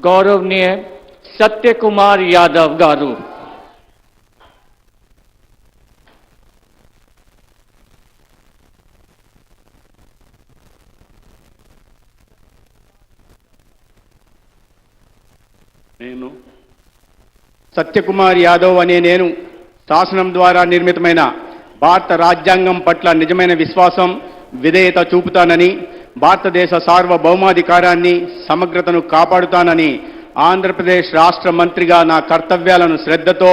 गौरवनीय सत्य कुमार यादव गारू। నేను సత్యకుమార్ యాదవ్ అనే నేను శాసనం ద్వారా నిర్మితమైన భారత రాజ్యాంగం పట్ల నిజమైన విశ్వాసం విధేయత చూపుతానని, భారతదేశ సార్వభౌమాధికారాన్ని సమగ్రతను కాపాడుతానని, ఆంధ్రప్రదేశ్ రాష్ట్ర మంత్రిగా నా కర్తవ్యాలను శ్రద్ధతో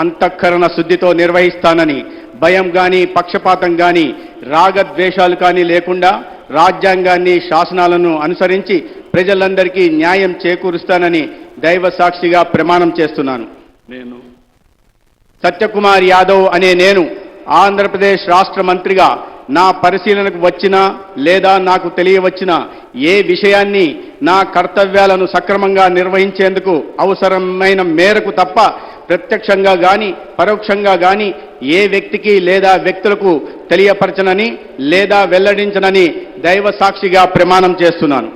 అంతఃకరణ శుద్ధితో నిర్వహిస్తానని, భయం కానీ పక్షపాతం కానీ రాగద్వేషాలు కానీ లేకుండా రాజ్యాంగాన్ని శాసనాలను అనుసరించి ప్రజలందరికీ న్యాయం చేకూరుస్తానని దైవ సాక్షిగా ప్రమాణం చేస్తున్నాను. నేను సత్యకుమార్ యాదవ్ అనే నేను ఆంధ్రప్రదేశ్ రాష్ట్ర మంత్రిగా నా పరిశీలనకు వచ్చిన లేదా నాకు తెలియవచ్చిన ఏ విషయాన్ని నా కర్తవ్యాలను సక్రమంగా నిర్వహించేందుకు అవసరమైన మేరకు తప్ప ప్రత్యక్షంగా కానీ పరోక్షంగా కానీ ఏ వ్యక్తికి లేదా వ్యక్తులకు తెలియపరచనని లేదా వెల్లడించనని దైవ సాక్షిగా ప్రమాణం చేస్తున్నాను.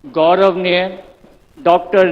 गौरवनीय डॉक्टर